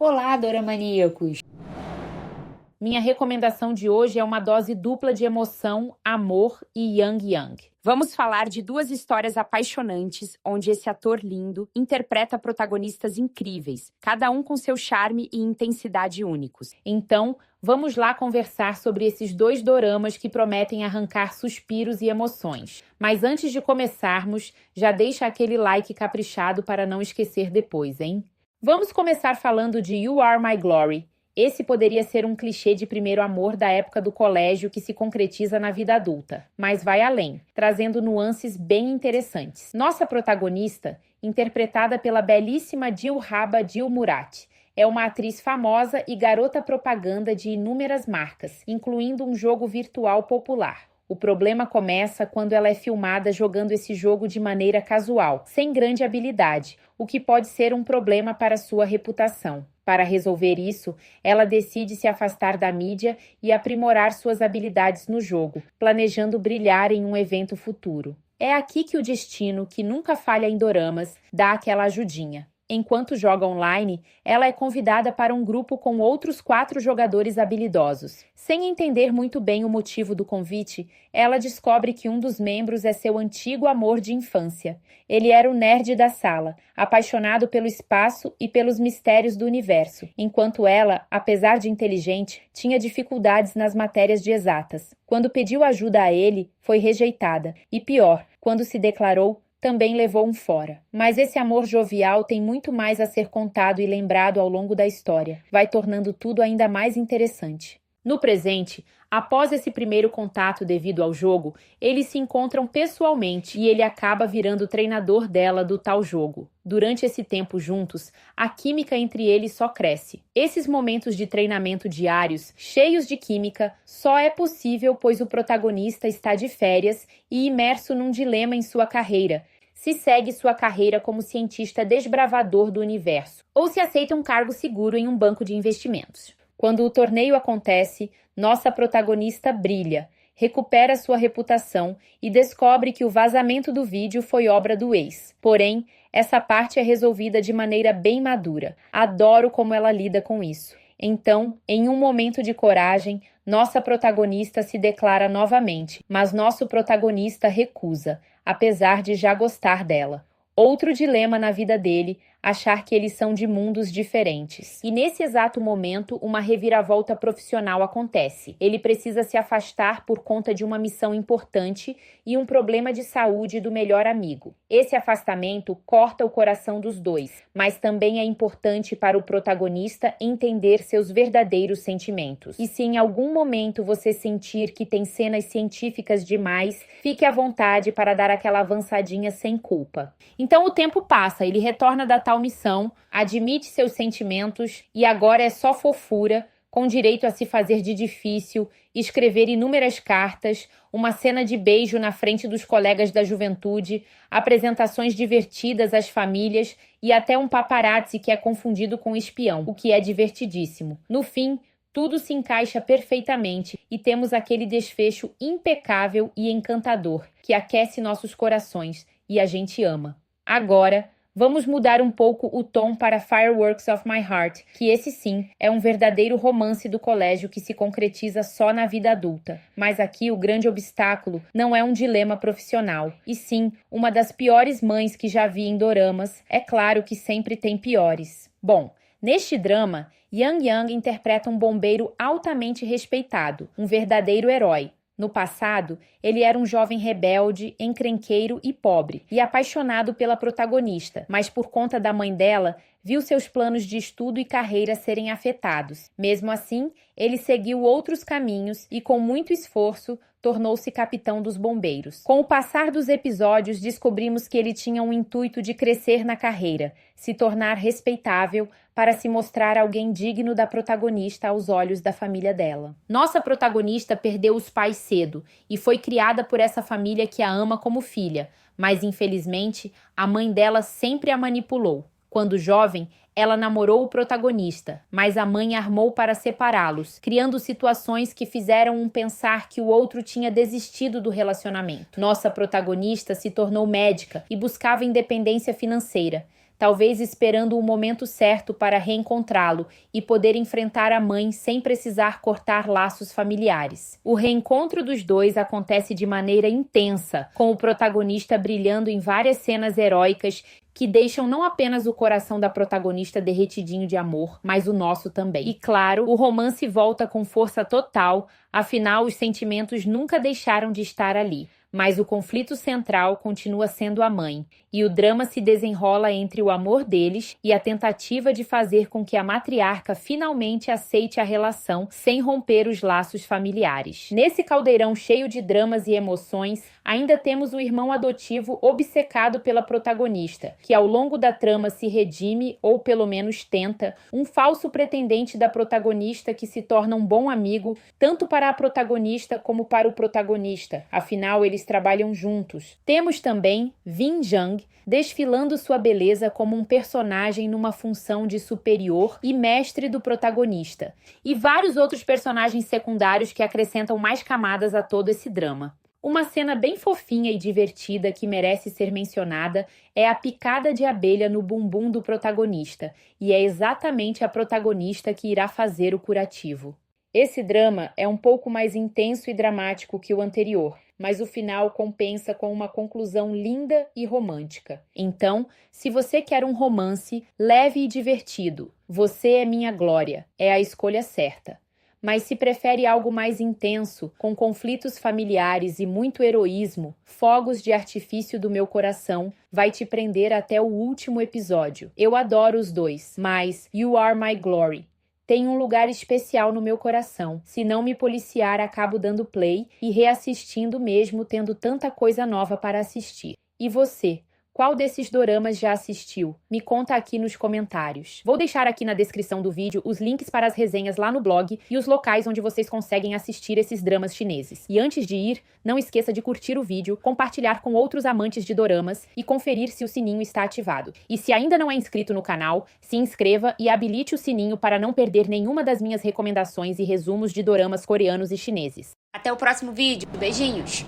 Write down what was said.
Olá, doramaníacos! Minha recomendação de hoje é uma dose dupla de emoção, amor e yang yang. Vamos falar de duas histórias apaixonantes, onde esse ator lindo interpreta protagonistas incríveis, cada um com seu charme e intensidade únicos. Então, vamos lá conversar sobre esses dois doramas que prometem arrancar suspiros e emoções. Mas antes de começarmos, já deixa aquele like caprichado para não esquecer depois, hein? Vamos começar falando de You Are My Glory. Esse poderia ser um clichê de primeiro amor da época do colégio que se concretiza na vida adulta, mas vai além, trazendo nuances bem interessantes. Nossa protagonista, interpretada pela belíssima Dilraba Dilmurat, é uma atriz famosa e garota propaganda de inúmeras marcas, incluindo um jogo virtual popular. O problema começa quando ela é filmada jogando esse jogo de maneira casual, sem grande habilidade, o que pode ser um problema para sua reputação. Para resolver isso, ela decide se afastar da mídia e aprimorar suas habilidades no jogo, planejando brilhar em um evento futuro. É aqui que o destino, que nunca falha em doramas, dá aquela ajudinha. Enquanto joga online, ela é convidada para um grupo com outros 4 jogadores habilidosos. Sem entender muito bem o motivo do convite, ela descobre que um dos membros é seu antigo amor de infância. Ele era o nerd da sala, apaixonado pelo espaço e pelos mistérios do universo, enquanto ela, apesar de inteligente, tinha dificuldades nas matérias de exatas. Quando pediu ajuda a ele, foi rejeitada. E pior, quando se declarou, também levou um fora. Mas esse amor jovial tem muito mais a ser contado e lembrado ao longo da história, vai tornando tudo ainda mais interessante. No presente, após esse primeiro contato devido ao jogo, eles se encontram pessoalmente e ele acaba virando o treinador dela do tal jogo. Durante esse tempo juntos, a química entre eles só cresce. Esses momentos de treinamento diários, cheios de química, só é possível pois o protagonista está de férias e imerso num dilema em sua carreira. Se segue sua carreira como cientista desbravador do universo, ou se aceita um cargo seguro em um banco de investimentos. Quando o torneio acontece, nossa protagonista brilha, recupera sua reputação e descobre que o vazamento do vídeo foi obra do ex. Porém, essa parte é resolvida de maneira bem madura. Adoro como ela lida com isso. Então, em um momento de coragem, nossa protagonista se declara novamente, mas nosso protagonista recusa, apesar de já gostar dela. Outro dilema na vida dele, achar que eles são de mundos diferentes. E nesse exato momento, uma reviravolta profissional acontece. Ele precisa se afastar por conta de uma missão importante e um problema de saúde do melhor amigo. Esse afastamento corta o coração dos dois, mas também é importante para o protagonista entender seus verdadeiros sentimentos. E se em algum momento você sentir que tem cenas científicas demais, fique à vontade para dar aquela avançadinha sem culpa. Então o tempo passa, ele retorna da tal missão, admite seus sentimentos e agora é só fofura, com direito a se fazer de difícil, escrever inúmeras cartas, uma cena de beijo na frente dos colegas da juventude, apresentações divertidas às famílias e até um paparazzi que é confundido com espião, o que é divertidíssimo. No fim, tudo se encaixa perfeitamente e temos aquele desfecho impecável e encantador que aquece nossos corações e a gente ama. Agora, vamos mudar um pouco o tom para Fireworks of My Heart, que esse sim é um verdadeiro romance do colégio que se concretiza só na vida adulta. Mas aqui o grande obstáculo não é um dilema profissional, e sim uma das piores mães que já vi em doramas. É claro que sempre tem piores. Bom, neste drama, Yang Yang interpreta um bombeiro altamente respeitado, um verdadeiro herói. No passado, ele era um jovem rebelde, encrenqueiro e pobre, e apaixonado pela protagonista, mas por conta da mãe dela, viu seus planos de estudo e carreira serem afetados. Mesmo assim, ele seguiu outros caminhos e, com muito esforço, tornou-se capitão dos bombeiros. Com o passar dos episódios, descobrimos que ele tinha um intuito de crescer na carreira, se tornar respeitável para se mostrar alguém digno da protagonista aos olhos da família dela. Nossa protagonista perdeu os pais cedo e foi criada por essa família que a ama como filha, mas infelizmente a mãe dela sempre a manipulou. Quando jovem, ela namorou o protagonista, mas a mãe armou para separá-los, criando situações que fizeram um pensar que o outro tinha desistido do relacionamento. Nossa protagonista se tornou médica e buscava independência financeira. talvez esperando o momento certo para reencontrá-lo e poder enfrentar a mãe sem precisar cortar laços familiares. O reencontro dos dois acontece de maneira intensa, com o protagonista brilhando em várias cenas heróicas que deixam não apenas o coração da protagonista derretidinho de amor, mas o nosso também. E claro, o romance volta com força total, afinal os sentimentos nunca deixaram de estar ali. Mas o conflito central continua sendo a mãe, e o drama se desenrola entre o amor deles e a tentativa de fazer com que a matriarca finalmente aceite a relação sem romper os laços familiares. Nesse caldeirão cheio de dramas e emoções, ainda temos um irmão adotivo obcecado pela protagonista, que ao longo da trama se redime, ou pelo menos tenta, um falso pretendente da protagonista que se torna um bom amigo, tanto para a protagonista como para o protagonista, afinal eles trabalham juntos. Temos também Vin Jang desfilando sua beleza como um personagem numa função de superior e mestre do protagonista, e vários outros personagens secundários que acrescentam mais camadas a todo esse drama. Uma cena bem fofinha e divertida que merece ser mencionada é a picada de abelha no bumbum do protagonista, e é exatamente a protagonista que irá fazer o curativo. Esse drama é um pouco mais intenso e dramático que o anterior, mas o final compensa com uma conclusão linda e romântica. Então, se você quer um romance leve e divertido, Você é Minha Glória é a escolha certa. Mas se prefere algo mais intenso, com conflitos familiares e muito heroísmo, Fogos de Artifício do Meu Coração vai te prender até o último episódio. Eu adoro os dois, mas You Are My Glory tem um lugar especial no meu coração. Se não me policiar, acabo dando play e reassistindo mesmo tendo tanta coisa nova para assistir. E você? Qual desses doramas já assistiu? Me conta aqui nos comentários. Vou deixar aqui na descrição do vídeo os links para as resenhas lá no blog e os locais onde vocês conseguem assistir esses dramas chineses. E antes de ir, não esqueça de curtir o vídeo, compartilhar com outros amantes de doramas e conferir se o sininho está ativado. E se ainda não é inscrito no canal, se inscreva e habilite o sininho para não perder nenhuma das minhas recomendações e resumos de doramas coreanos e chineses. Até o próximo vídeo. Beijinhos!